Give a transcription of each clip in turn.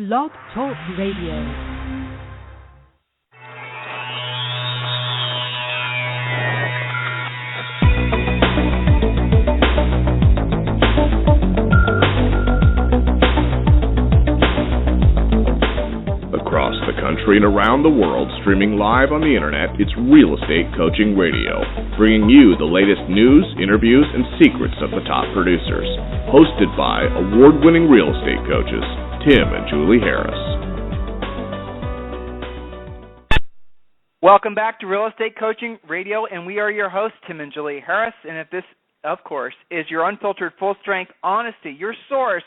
Blog Talk Radio. Across the country and around the world, streaming live on the internet, it's Real Estate Coaching Radio, bringing you the latest news, interviews, and secrets of the top producers. Hosted by award-winning real estate coaches, Tim and Julie Harris. Welcome back to Real Estate Coaching Radio, and we are your hosts, Tim and Julie Harris. And if this, of course, is your unfiltered, full-strength honesty, your source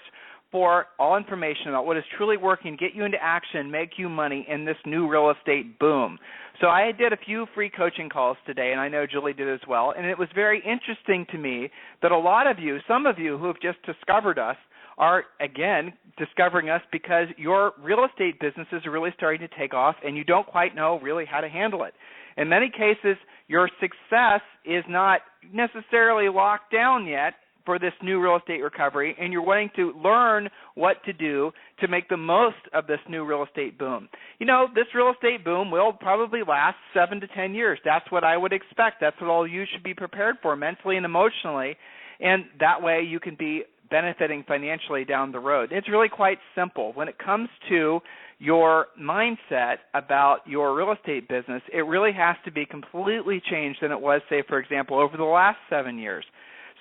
for all information about what is truly working, get you into action, make you money in this new real estate boom. So I did a few free coaching calls today, and I know Julie did as well, and it was very interesting to me that a lot of you, some of you who have just discovered us, are, again, discovering us because your real estate businesses are really starting to take off, and you don't quite know really how to handle it. In many cases, your success is not necessarily locked down yet for this new real estate recovery, and you're wanting to learn what to do to make the most of this new real estate boom. You know, this real estate boom will probably last 7 to 10 years. That's what I would expect. That's what all you should be prepared for mentally and emotionally, and that way you can be benefiting financially down the road. It's really quite simple. When it comes to your mindset about your real estate business, it really has to be completely changed than it was, say, for example, over the last 7 years.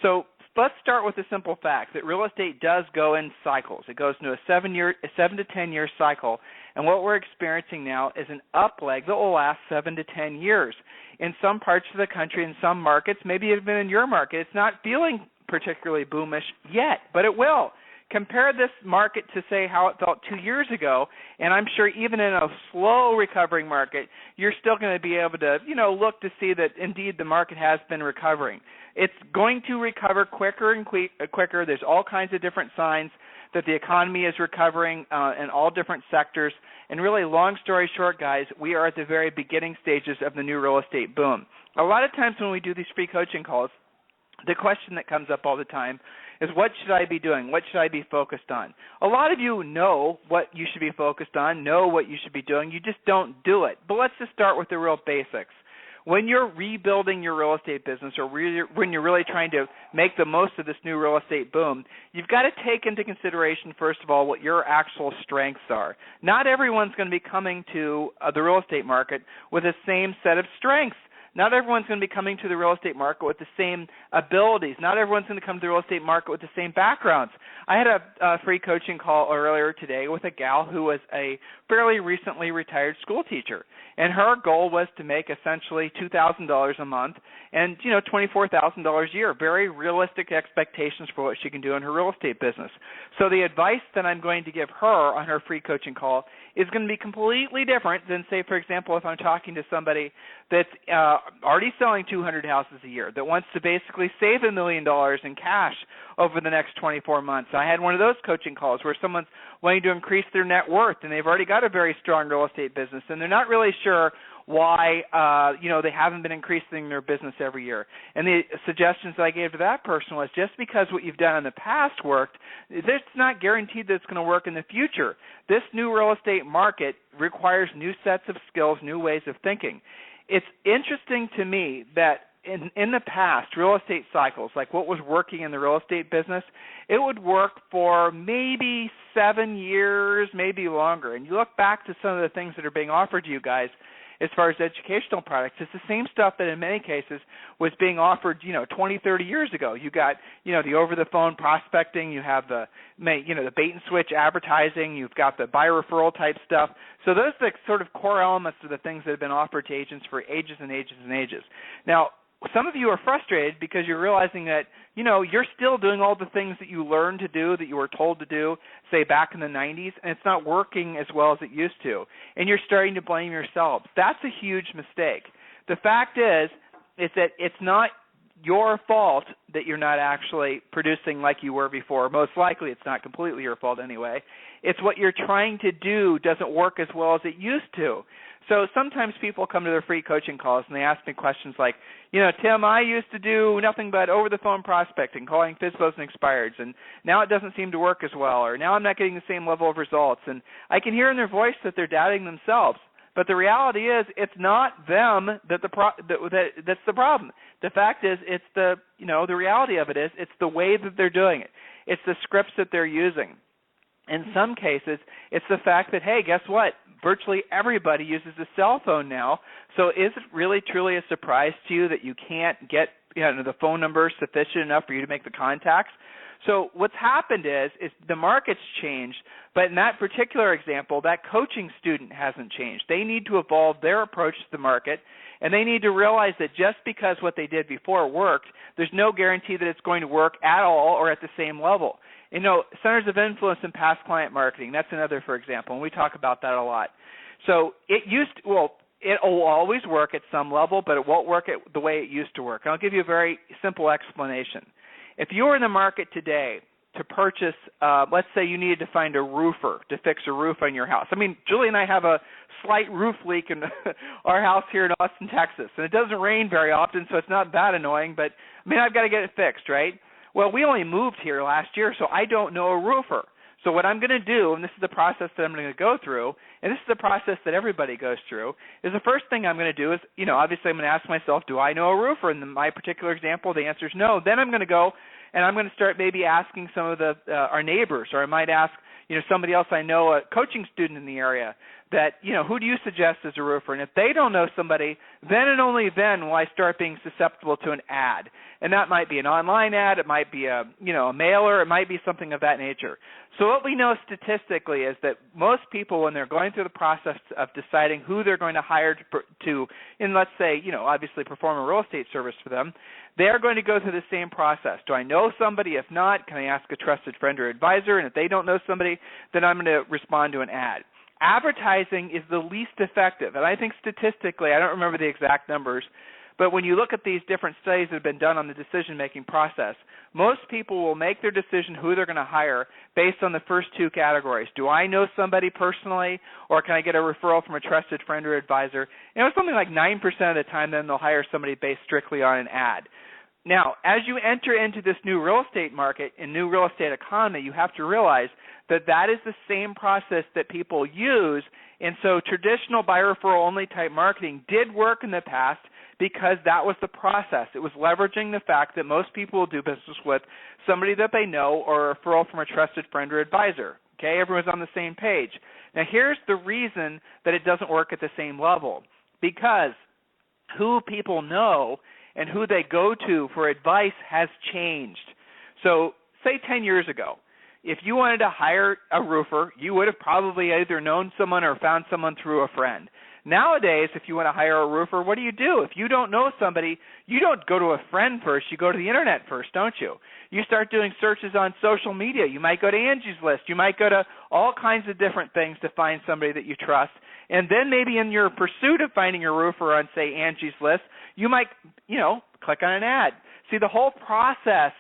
So let's start with the simple fact that real estate does go in cycles. It goes into a 7 to 10 year cycle, and what we're experiencing now is an up leg that will last 7 to 10 years. In some parts of the country, in some markets, maybe even in your market, it's not feeling particularly boomish yet, but it will. Compare this market to, say, how it felt 2 years ago, and I'm sure even in a slow recovering market, you're still going to be able to, look to see that indeed the market has been recovering. It's going to recover quicker and quicker. There's all kinds of different signs that the economy is recovering in all different sectors. And really, long story short, guys, we are at the very beginning stages of the new real estate boom. A lot of times when we do these free coaching calls, the question that comes up all the time is, what should I be doing? What should I be focused on? A lot of you know what you should be focused on, know what you should be doing. You just don't do it. But let's just start with the real basics. When you're rebuilding your real estate business, or when you're really trying to make the most of this new real estate boom, you've got to take into consideration, first of all, what your actual strengths are. Not everyone's going to be coming to the real estate market with the same set of strengths. Not everyone's going to be coming to the real estate market with the same abilities. Not everyone's going to come to the real estate market with the same backgrounds. I had a free coaching call earlier today with a gal who was a fairly recently retired school teacher, and her goal was to make essentially $2,000 a month and, $24,000 a year. Very realistic expectations for what she can do in her real estate business. So the advice that I'm going to give her on her free coaching call is going to be completely different than, say, for example, if I'm talking to somebody that's already selling 200 houses a year, that wants to basically save $1 million in cash over the next 24 months. I had one of those coaching calls where someone's wanting to increase their net worth, and they've already got a very strong real estate business, and they're not really sure why, they haven't been increasing their business every year. And the suggestions that I gave to that person was, just because what you've done in the past worked, it's not guaranteed that it's going to work in the future. This new real estate market requires new sets of skills, new ways of thinking. It's interesting to me that in the past, real estate cycles, like what was working in the real estate business, it would work for maybe 7 years, maybe longer. And you look back to some of the things that are being offered to you guys as far as educational products, it's the same stuff that in many cases was being offered, 20, 30 years ago. You got, the over-the-phone prospecting, you have the bait-and-switch advertising, you've got the buyer referral type stuff. So those are the sort of core elements of the things that have been offered to agents for ages and ages and ages. Now, some of you are frustrated because you're realizing that, you're still doing all the things that you learned to do, that you were told to do, say, back in the 90s, and it's not working as well as it used to. And you're starting to blame yourselves. That's a huge mistake. The fact is that it's not your fault that you're not actually producing like you were before. Most likely it's not completely your fault anyway. It's what you're trying to do doesn't work as well as it used to. So sometimes people come to their free coaching calls and they ask me questions like, Tim, I used to do nothing but over-the-phone prospecting, calling FSBOs and expireds, and now it doesn't seem to work as well, or now I'm not getting the same level of results. And I can hear in their voice that they're doubting themselves. But the reality is, it's not them that's the problem. The fact is, it's the reality of it is, it's the way that they're doing it. It's the scripts that they're using. In some cases, it's the fact that, hey, guess what? Virtually everybody uses a cell phone now. So is it really truly a surprise to you that you can't get the phone number sufficient enough for you to make the contacts? So what's happened is the market's changed, but in that particular example, that coaching student hasn't changed. They need to evolve their approach to the market, and they need to realize that just because what they did before worked, there's no guarantee that it's going to work at all or at the same level. Centers of influence in past client marketing, that's another, for example, and we talk about that a lot. So it'll always work at some level, but it won't work the way it used to work. And I'll give you a very simple explanation. If you were in the market today to purchase, let's say you needed to find a roofer to fix a roof on your house. I mean, Julie and I have a slight roof leak in our house here in Austin, Texas, and it doesn't rain very often, so it's not that annoying, but, I've got to get it fixed, right? Well, we only moved here last year, so I don't know a roofer. So what I'm going to do, and this is the process that I'm going to go through, and this is the process that everybody goes through, is the first thing I'm going to do is, obviously I'm going to ask myself, do I know a roofer? And in my particular example, the answer is no. Then I'm going to go and I'm going to start maybe asking some of our neighbors, or I might ask, somebody else I know, a coaching student in the area, that, who do you suggest as a roofer? And if they don't know somebody, then and only then will I start being susceptible to an ad. And that might be an online ad, it might be a mailer, it might be something of that nature. So what we know statistically is that most people, when they're going through the process of deciding who they're going to hire to and let's say, obviously perform a real estate service for them, they're going to go through the same process. Do I know somebody? If not, can I ask a trusted friend or advisor? And if they don't know somebody, then I'm going to respond to an ad. Advertising is the least effective, and I think statistically, I don't remember the exact numbers, but when you look at these different studies that have been done on the decision-making process, most people will make their decision who they're going to hire based on the first two categories. Do I know somebody personally, or can I get a referral from a trusted friend or advisor? And it's something like 9% of the time then they'll hire somebody based strictly on an ad. Now, as you enter into this new real estate market and new real estate economy, you have to realize that is the same process that people use. And so traditional buy referral only type marketing did work in the past because that was the process. It was leveraging the fact that most people will do business with somebody that they know or a referral from a trusted friend or advisor. Okay, everyone's on the same page. Now, here's the reason that it doesn't work at the same level. Because who people know and who they go to for advice has changed. So say 10 years ago, if you wanted to hire a roofer, you would have probably either known someone or found someone through a friend. Nowadays, if you want to hire a roofer, what do? If you don't know somebody, you don't go to a friend first. You go to the Internet first, don't you? You start doing searches on social media. You might go to Angie's List. You might go to all kinds of different things to find somebody that you trust. And then maybe in your pursuit of finding a roofer on, say, Angie's List, you might, click on an ad. See, the whole process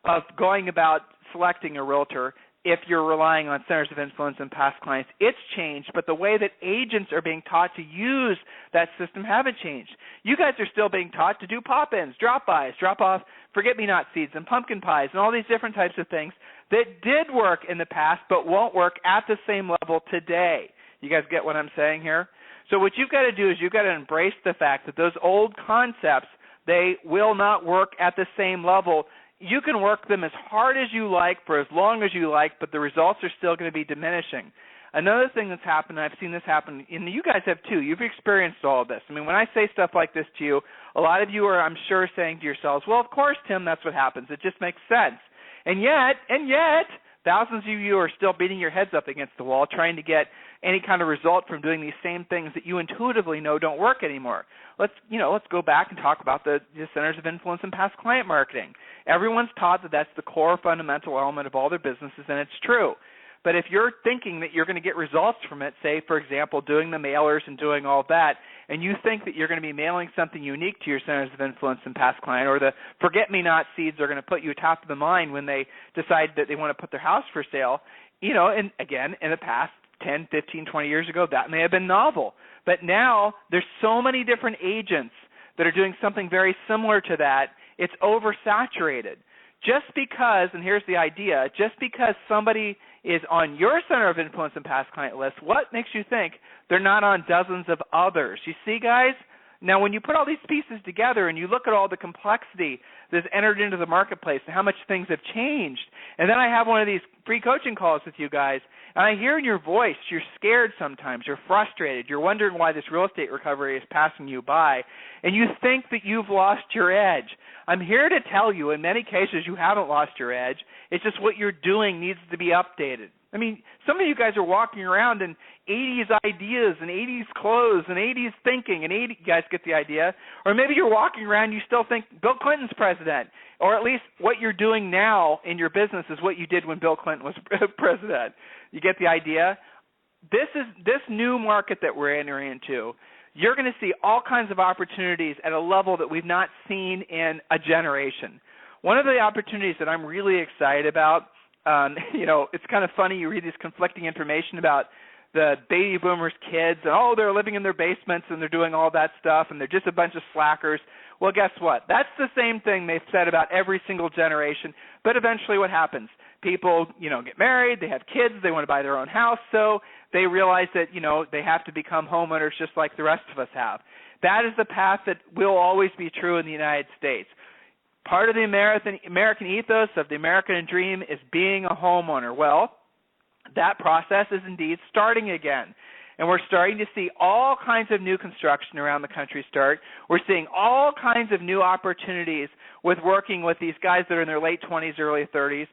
of going about selecting a realtor, if you're relying on centers of influence and past clients, it's changed, but the way that agents are being taught to use that system haven't changed. You guys are still being taught to do pop-ins, drop-bys, drop-off forget-me-not seeds and pumpkin pies and all these different types of things that did work in the past but won't work at the same level today. You guys get what I'm saying here? So what you've got to do is you've got to embrace the fact that those old concepts, they will not work at the same level. You can work them as hard as you like for as long as you like, but the results are still going to be diminishing. Another thing that's happened, and I've seen this happen, and you guys have too, you've experienced all of this. I mean, when I say stuff like this to you, a lot of you are, I'm sure, saying to yourselves, well, of course, Tim, that's what happens. It just makes sense. And yet, thousands of you are still beating your heads up against the wall trying to get any kind of result from doing these same things that you intuitively know don't work anymore. Let's go back and talk about the centers of influence and past client marketing. Everyone's taught that that's the core fundamental element of all their businesses, and it's true. But if you're thinking that you're going to get results from it, say, for example, doing the mailers and doing all that, and you think that you're going to be mailing something unique to your centers of influence and past client, or the forget-me-not seeds are going to put you top of the mind when they decide that they want to put their house for sale, and again, in the past 10, 15, 20 years ago, that may have been novel. But now there's so many different agents that are doing something very similar to that, it's oversaturated. Just because, and here's the idea, just because somebody is on your center of influence and past client list, what makes you think they're not on dozens of others? You see, guys? Now, when you put all these pieces together and you look at all the complexity that's entered into the marketplace and how much things have changed, and then I have one of these free coaching calls with you guys, and I hear in your voice you're scared sometimes, you're frustrated, you're wondering why this real estate recovery is passing you by, and you think that you've lost your edge. I'm here to tell you, in many cases, you haven't lost your edge. It's just what you're doing needs to be updated. I mean, some of you guys are walking around in 80s ideas and 80s clothes and 80s thinking, and you guys get the idea. Or maybe you're walking around and you still think Bill Clinton's president, or at least what you're doing now in your business is what you did when Bill Clinton was president. You get the idea? This new market that we're entering into, you're going to see all kinds of opportunities at a level that we've not seen in a generation. One of the opportunities that I'm really excited about, it's kind of funny. You read this conflicting information about the baby boomers' kids, and, they're living in their basements and they're doing all that stuff, and they're just a bunch of slackers. Well, guess what? That's the same thing they've said about every single generation, but eventually what happens? People, get married, they have kids, they want to buy their own house, so they realize that, they have to become homeowners just like the rest of us have. That is the path that will always be true in the United States. Part of the American ethos of the American dream is being a homeowner. Well, that process is indeed starting again. And we're starting to see all kinds of new construction around the country start. We're seeing all kinds of new opportunities with working with these guys that are in their late 20s, early 30s.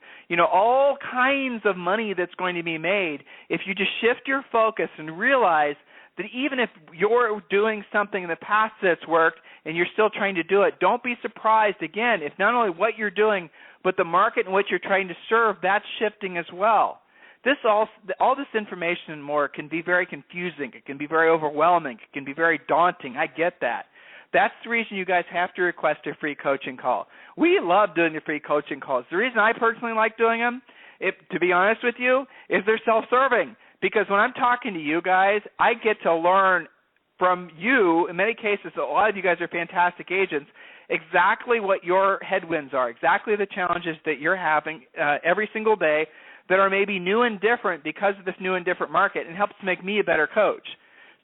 All kinds of money that's going to be made if you just shift your focus and realize that even if you're doing something in the past that's worked and you're still trying to do it, don't be surprised, again, if not only what you're doing, but the market in which you're trying to serve, that's shifting as well. All this information and more can be very confusing. It can be very overwhelming. It can be very daunting. I get that. That's the reason you guys have to request a free coaching call. We love doing the free coaching calls. The reason I personally like doing them, to be honest with you, is they're self-serving. Because when I'm talking to you guys, I get to learn from you. In many cases, a lot of you guys are fantastic agents, exactly what your headwinds are, exactly the challenges that you're having every single day that are maybe new and different because of this new and different market, and helps make me a better coach.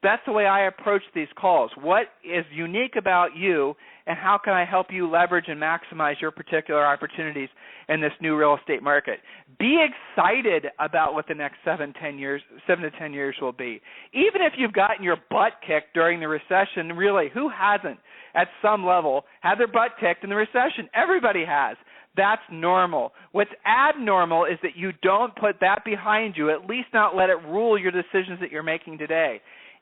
That's the way I approach these calls. What is unique about you, and how can I help you leverage and maximize your particular opportunities in this new real estate market? Be excited about what the next 7 to 10 years will be. Even if you've gotten your butt kicked during the recession, really, who hasn't at some level had their butt kicked in the recession? Everybody has. That's normal. What's abnormal is that you don't put that behind you, at least not let it rule your decisions that you're making today.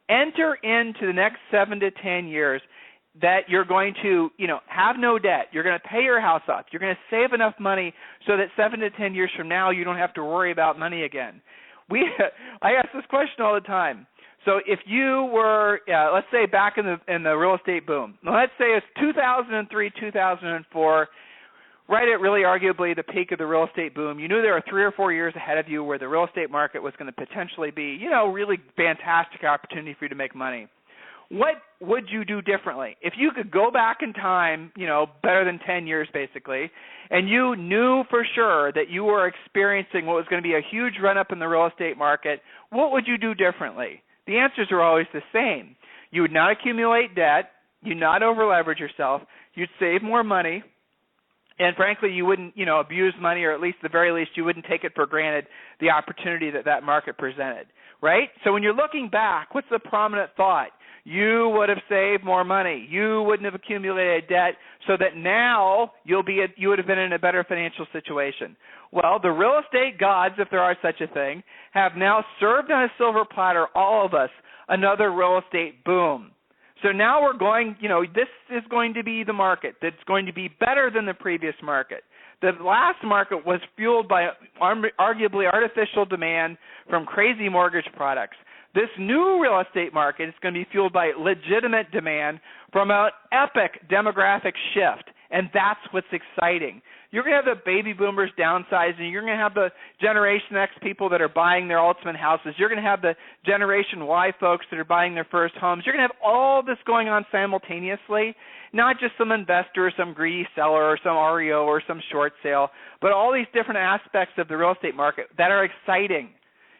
Enter into the next 7 to 10 years that you're going to, have no debt. You're going to pay your house off. You're going to save enough money so that 7 to 10 years from now you don't have to worry about money again. I ask this question all the time. So if you were, let's say back in the real estate boom, let's say it's 2003, 2004, right at really arguably the peak of the real estate boom, you knew there were 3 or 4 years ahead of you where the real estate market was going to potentially be, really fantastic opportunity for you to make money. What would you do differently? If you could go back in time, better than 10 years basically, and you knew for sure that you were experiencing what was going to be a huge run-up in the real estate market, what would you do differently? The answers are always the same. You would not accumulate debt. You'd not over-leverage yourself. You'd save more money. And frankly, you wouldn't, abuse money, or at least the very least, you wouldn't take it for granted, the opportunity that market presented, right? So when you're looking back, what's the prominent thought? You would have saved more money. You wouldn't have accumulated debt, so that now you would have been in a better financial situation. Well, the real estate gods, if there are such a thing, have now served on a silver platter all of us another real estate boom. So now we're going, this is going to be the market that's going to be better than the previous market. The last market was fueled by arguably artificial demand from crazy mortgage products. This new real estate market is going to be fueled by legitimate demand from an epic demographic shift, and that's what's exciting. You're going to have the baby boomers downsizing. You're going to have the Generation X people that are buying their ultimate houses. You're going to have the Generation Y folks that are buying their first homes. You're going to have all this going on simultaneously, not just some investor or some greedy seller or some REO or some short sale, but all these different aspects of the real estate market that are exciting,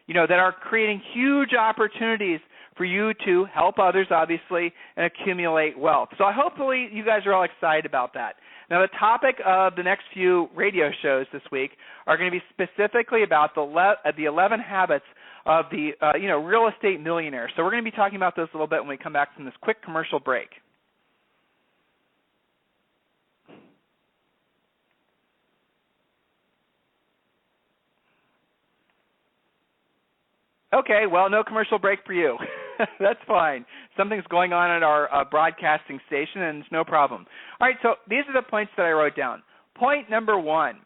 that are creating huge opportunities for you to help others, obviously, and accumulate wealth. So hopefully you guys are all excited about that. Now, the topic of the next few radio shows this week are going to be specifically about the 11 habits of the real estate millionaire. So we're going to be talking about those a little bit when we come back from this quick commercial break. Okay, well, no commercial break for you. That's fine. Something's going on at our broadcasting station, and it's no problem. All right, so these are the points that I wrote down. Point number one,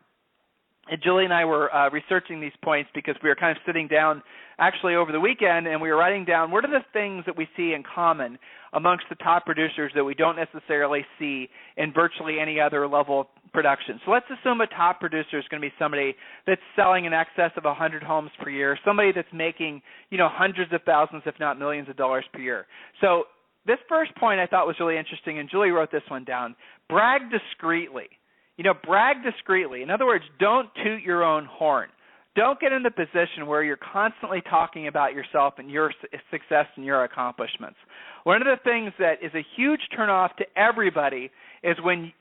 and Julie and I were researching these points because we were kind of sitting down actually over the weekend, and we were writing down what are the things that we see in common amongst the top producers that we don't necessarily see in virtually any other level of production. So let's assume a top producer is going to be somebody that's selling in excess of 100 homes per year, somebody that's making, hundreds of thousands, if not millions of dollars per year. So this first point I thought was really interesting, and Julie wrote this one down. Brag discreetly. Brag discreetly. In other words, don't toot your own horn. Don't get in the position where you're constantly talking about yourself and your success and your accomplishments. One of the things that is a huge turnoff to everybody is when,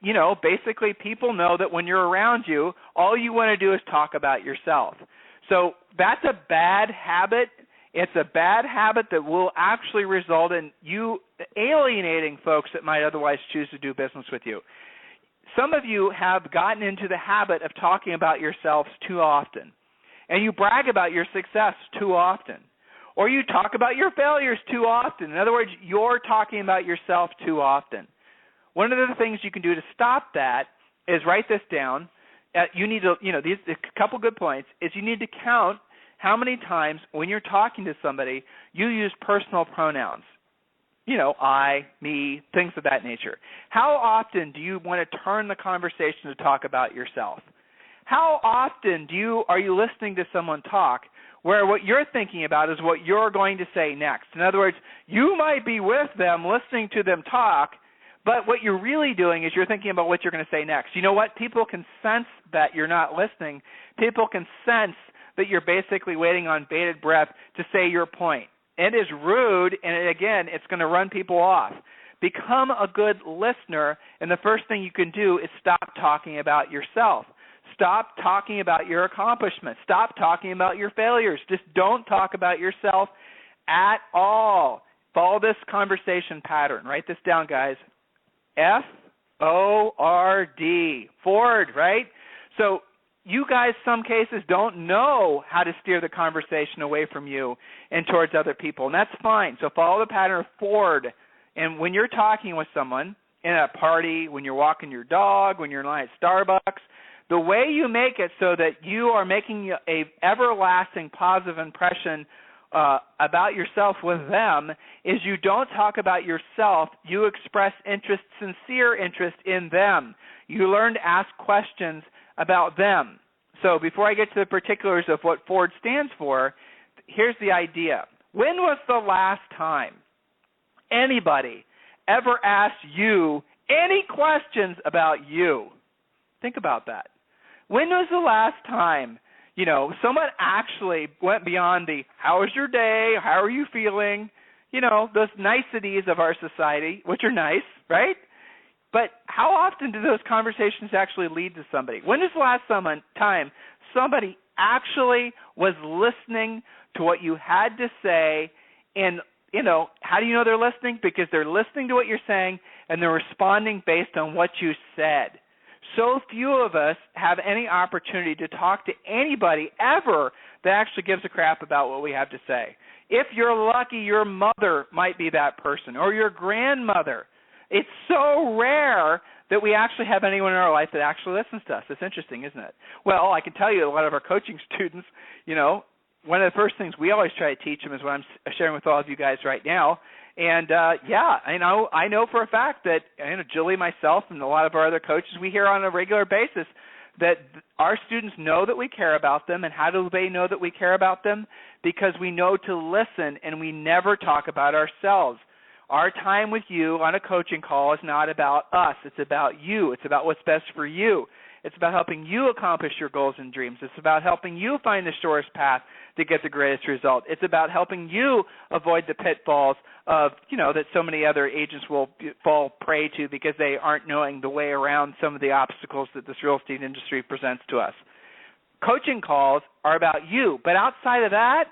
basically people know that when you're around you, all you want to do is talk about yourself. So that's a bad habit. It's a bad habit that will actually result in you alienating folks that might otherwise choose to do business with you. Some of you have gotten into the habit of talking about yourselves too often, and you brag about your success too often, or you talk about your failures too often. In other words, you're talking about yourself too often. One of the things you can do to stop that is write this down. You need to, these a couple good points is you need to count how many times when you're talking to somebody you use personal pronouns. I, me, things of that nature. How often do you want to turn the conversation to talk about yourself? How often are you listening to someone talk where what you're thinking about is what you're going to say next? In other words, you might be with them listening to them talk, but what you're really doing is you're thinking about what you're going to say next. You know what? People can sense that you're not listening. People can sense that you're basically waiting on bated breath to say your point. It is rude, and again, it's going to run people off. Become a good listener, and the first thing you can do is stop talking about yourself. Stop talking about your accomplishments. Stop talking about your failures. Just don't talk about yourself at all. Follow this conversation pattern. Write this down, guys. F-O-R-D. Ford, right? So you guys, some cases, don't know how to steer the conversation away from you and towards other people, and that's fine. So follow the pattern of Ford. And when you're talking with someone in a party, when you're walking your dog, when you're in line at Starbucks, the way you make it so that you are making a everlasting positive impression about yourself with them is you don't talk about yourself. You express interest, sincere interest in them. You learn to ask questions about them. So before I get to the particulars of what Ford stands for, here's the idea. When was the last time anybody ever asked you any questions about you? Think about that. When was the last time, someone actually went beyond the how was your day, how are you feeling, those niceties of our society, which are nice, right? But how often do those conversations actually lead to somebody? When is the last time somebody actually was listening to what you had to say? And, how do you know they're listening? Because they're listening to what you're saying and they're responding based on what you said. So few of us have any opportunity to talk to anybody ever that actually gives a crap about what we have to say. If you're lucky, your mother might be that person or your grandmother. It's so rare that we actually have anyone in our life that actually listens to us. It's interesting, isn't it? Well, I can tell you a lot of our coaching students, one of the first things we always try to teach them is what I'm sharing with all of you guys right now. And, I know for a fact that Julie, myself, and a lot of our other coaches, we hear on a regular basis that our students know that we care about them. And how do they know that we care about them? Because we know to listen, and we never talk about ourselves. Our time with you on a coaching call is not about us. It's about you. It's about what's best for you. It's about helping you accomplish your goals and dreams. It's about helping you find the shortest path to get the greatest result. It's about helping you avoid the pitfalls of, that so many other agents will fall prey to because they aren't knowing the way around some of the obstacles that this real estate industry presents to us. Coaching calls are about you, but outside of that,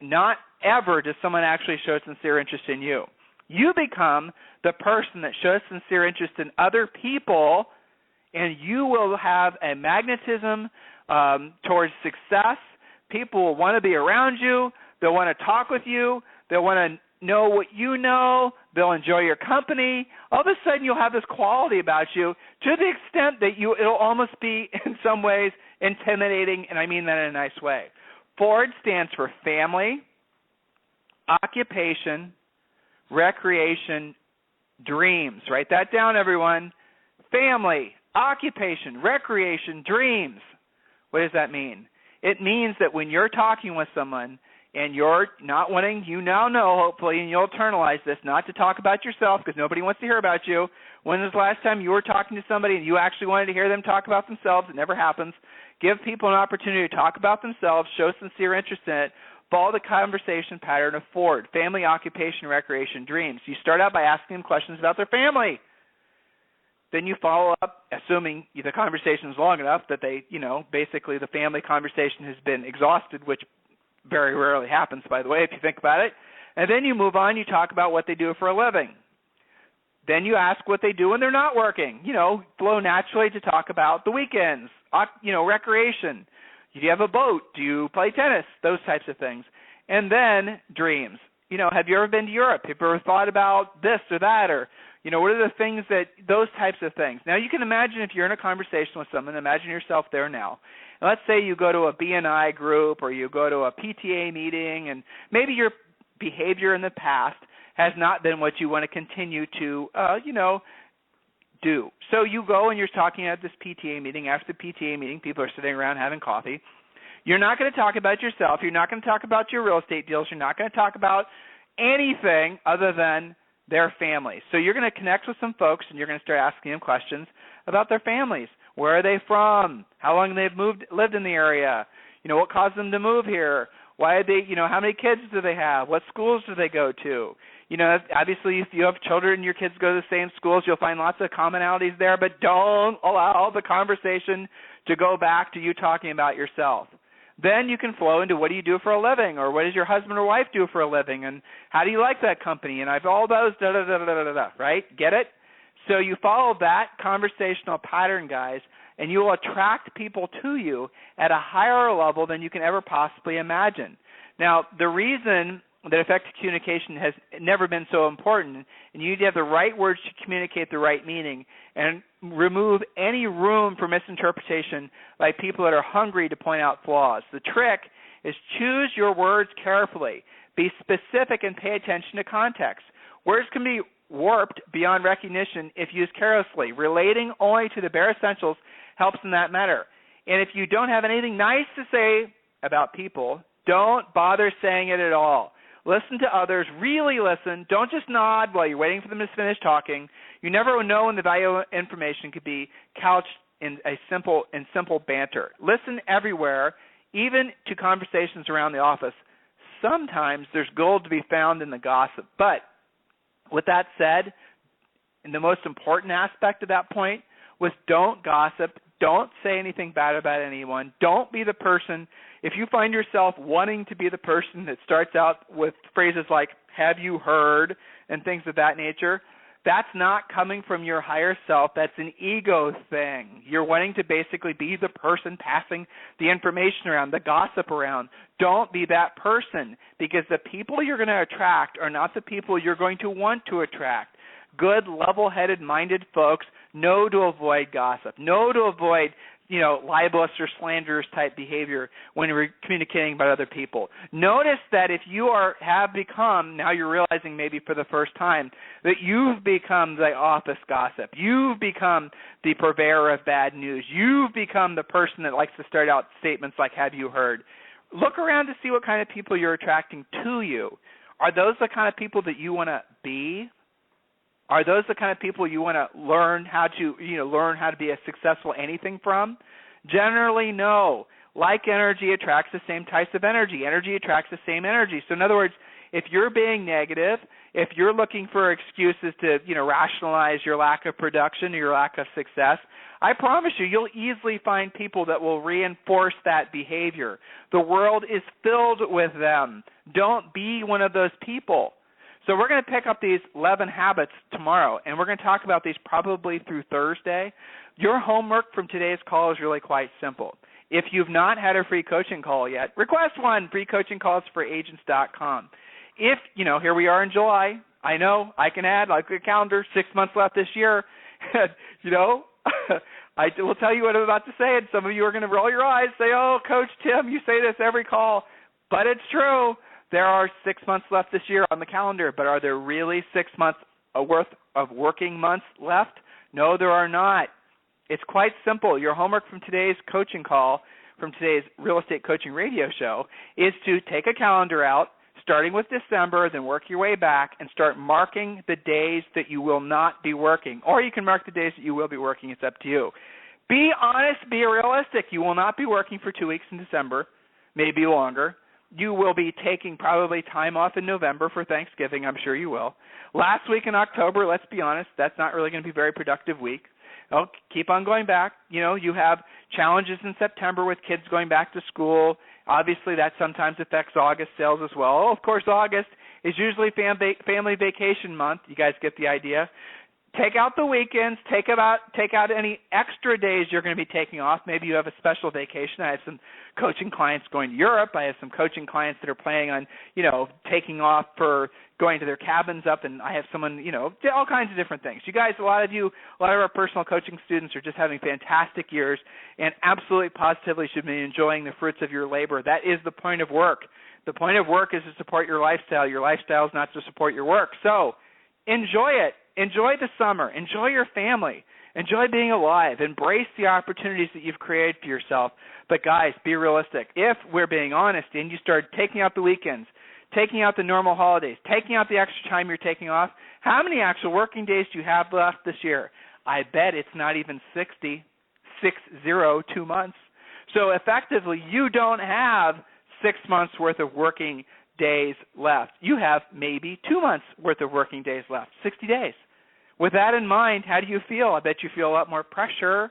not ever does someone actually show sincere interest in you. You become the person that shows sincere interest in other people, and you will have a magnetism towards success. People will want to be around you. They'll want to talk with you. They'll want to know what you know. They'll enjoy your company. All of a sudden, you'll have this quality about you to the extent that it'll almost be, in some ways, intimidating, and I mean that in a nice way. FORD stands for family, occupation, recreation, dreams. Write that down, everyone. Family, occupation, recreation, dreams. What does that mean? It means that when you're talking with someone and you're not wanting, you now know, hopefully, and you'll internalize this, not to talk about yourself because nobody wants to hear about you. When was the last time you were talking to somebody and you actually wanted to hear them talk about themselves? It never happens. Give people an opportunity to talk about themselves, show sincere interest in it, follow the conversation pattern of FORD, family, occupation, recreation, dreams. You start out by asking them questions about their family. Then you follow up, assuming the conversation is long enough that they, basically the family conversation has been exhausted, which very rarely happens, by the way, if you think about it. And then you move on, you talk about what they do for a living. Then you ask what they do when they're not working. Flow naturally to talk about the weekends, recreation. Do you have a boat? Do you play tennis? Those types of things. And then dreams. Have you ever been to Europe? Have you ever thought about this or that? Or, what are the things those types of things. Now, you can imagine if you're in a conversation with someone, imagine yourself there now. And let's say you go to a BNI group or you go to a PTA meeting, and maybe your behavior in the past has not been what you want to continue to, do. So you go and you're talking at this PTA meeting. After the PTA meeting, people are sitting around having coffee. You're not going to talk about yourself. You're not going to talk about your real estate deals. You're not going to talk about anything other than their families. So you're going to connect with some folks, and you're going to start asking them questions about their families. Where are they from? How long they've lived in the area? What caused them to move here? Why are they, how many kids do they have? What schools do they go to? Obviously, if you have children and your kids go to the same schools, you'll find lots of commonalities there, but don't allow the conversation to go back to you talking about yourself. Then you can flow into what do you do for a living, or what does your husband or wife do for a living, and how do you like that company, and I've all those, right? Get it? So you follow that conversational pattern, guys, and you will attract people to you at a higher level than you can ever possibly imagine. Now, the reason that effective communication has never been so important, and you need to have the right words to communicate the right meaning and remove any room for misinterpretation by people that are hungry to point out flaws. The trick is choose your words carefully. Be specific and pay attention to context. Words can be warped beyond recognition if used carelessly. Relating only to the bare essentials helps in that matter. And if you don't have anything nice to say about people, don't bother saying it at all. Listen to others. Really listen. Don't just nod while you're waiting for them to finish talking. You never know when the value of information could be couched in simple banter. Listen everywhere, even to conversations around the office. Sometimes there's gold to be found in the gossip. But with that said, and the most important aspect of that point was don't gossip. Don't say anything bad about anyone. Don't be the person. If you find yourself wanting to be the person that starts out with phrases like, have you heard, and things of that nature, that's not coming from your higher self. That's an ego thing. You're wanting to basically be the person passing the information around, the gossip around. Don't be that person, because the people you're going to attract are not the people you're going to want to attract. Good, level-headed, minded folks Know to avoid gossip. Know to avoid, libelous or slanderous type behavior when you're communicating about other people. Notice that if you have become, now you're realizing maybe for the first time, that you've become the office gossip. You've become the purveyor of bad news. You've become the person that likes to start out statements like, have you heard? Look around to see what kind of people you're attracting to you. Are those the kind of people that you want to be? Are those the kind of people you want to learn how to be a successful anything from? Generally, no. Like energy attracts the same types of energy. Energy attracts the same energy. So in other words, if you're being negative, if you're looking for excuses to, rationalize your lack of production or your lack of success, I promise you'll easily find people that will reinforce that behavior. The world is filled with them. Don't be one of those people. So we're going to pick up these 11 habits tomorrow, and we're going to talk about these probably through Thursday. Your homework from today's call is really quite simple. If you've not had a free coaching call yet, request one, freecoachingcallsforagents.com. If, here we are in July. I know, I can add, like a calendar, 6 months left this year. I will tell you what I'm about to say, and some of you are going to roll your eyes, say, oh, Coach Tim, you say this every call. But it's true. There are 6 months left this year on the calendar, but are there really 6 months worth of working months left? No, there are not. It's quite simple. Your homework from today's coaching call, from today's Real Estate Coaching Radio show, is to take a calendar out, starting with December, then work your way back and start marking the days that you will not be working. Or you can mark the days that you will be working. It's up to you. Be honest. Be realistic. You will not be working for 2 weeks in December, maybe longer. You will be taking probably time off in November for Thanksgiving. I'm sure you will. Last week in October, let's be honest, that's not really going to be a very productive week. Oh, keep on going back. You have challenges in September with kids going back to school. Obviously, that sometimes affects August sales as well. Oh, of course, August is usually family vacation month. You guys get the idea. Take out the weekends. Take out any extra days you're going to be taking off. Maybe you have a special vacation. I have some coaching clients going to Europe. I have some coaching clients that are planning on, taking off for going to their cabins up, and I have someone, all kinds of different things. You guys, a lot of our personal coaching students are just having fantastic years and absolutely positively should be enjoying the fruits of your labor. That is the point of work. The point of work is to support your lifestyle. Your lifestyle is not to support your work. So enjoy it. Enjoy the summer. Enjoy your family. Enjoy being alive. Embrace the opportunities that you've created for yourself. But guys, be realistic. If we're being honest and you start taking out the weekends, taking out the normal holidays, taking out the extra time you're taking off, how many actual working days do you have left this year? I bet it's not even 60, 2 months. So effectively, you don't have 6 months worth of working days left. You have maybe 2 months worth of working days left, 60 days. With that in mind, how do you feel? I bet you feel a lot more pressure.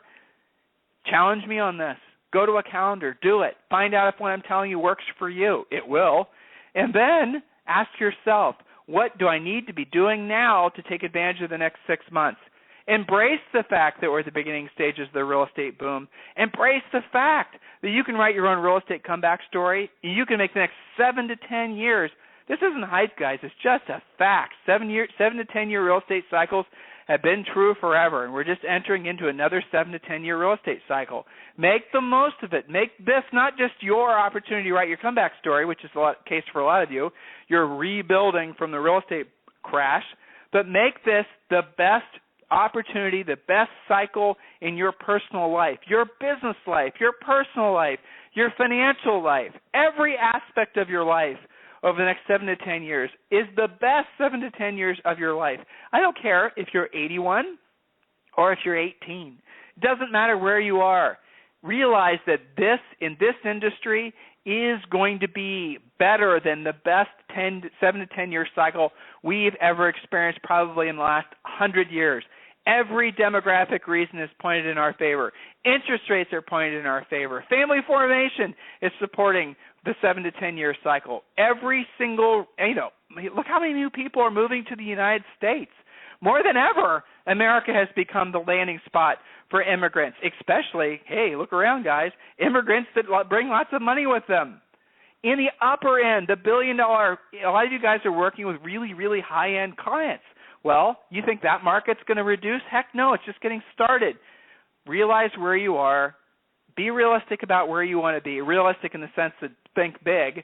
Challenge me on this. Go to a calendar. Do it. Find out if what I'm telling you works for you. It will. And then ask yourself, what do I need to be doing now to take advantage of the next 6 months? Embrace the fact that we're at the beginning stages of the real estate boom. Embrace the fact that you can write your own real estate comeback story. You can make the next 7 to 10 years. This isn't hype, guys. It's just a fact. 7 to 10 year real estate cycles have been true forever, and we're just entering into another 7 to 10 year real estate cycle. Make the most of it. Make this not just your opportunity to write your comeback story, which is the case for a lot of you. You're rebuilding from the real estate crash, but make this the best opportunity, the best cycle in your personal life, your business life, your personal life, your financial life. Every aspect of your life over the next 7 to 10 years is the best 7 to 10 years of your life. I don't care if you're 81 or if you're 18. It doesn't matter where you are. Realize that in this industry is going to be better than the best 7 to 10 year cycle we've ever experienced probably in the last 100 years. Every demographic reason is pointed in our favor. Interest rates are pointed in our favor. Family formation is supporting the 7 to 10 year cycle. Every single, look how many new people are moving to the United States. More than ever, America has become the landing spot for immigrants, especially, hey, look around, guys, immigrants that bring lots of money with them. In the upper end, the $1 billion, a lot of you guys are working with really, really high-end clients. Well, you think that market's going to reduce? Heck no, it's just getting started. Realize where you are. Be realistic about where you want to be. Realistic in the sense that think big.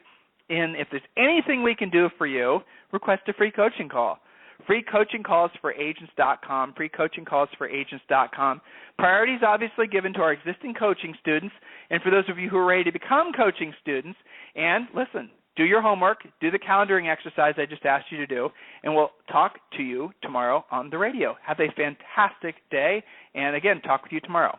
And if there's anything we can do for you, request a free coaching call. Free coaching calls for agents.com, free coaching calls for agents.com. Priority is obviously given to our existing coaching students and for those of you who are ready to become coaching students. And listen, do your homework, do the calendaring exercise I just asked you to do, and we'll talk to you tomorrow on the radio. Have a fantastic day, and again, talk with you tomorrow.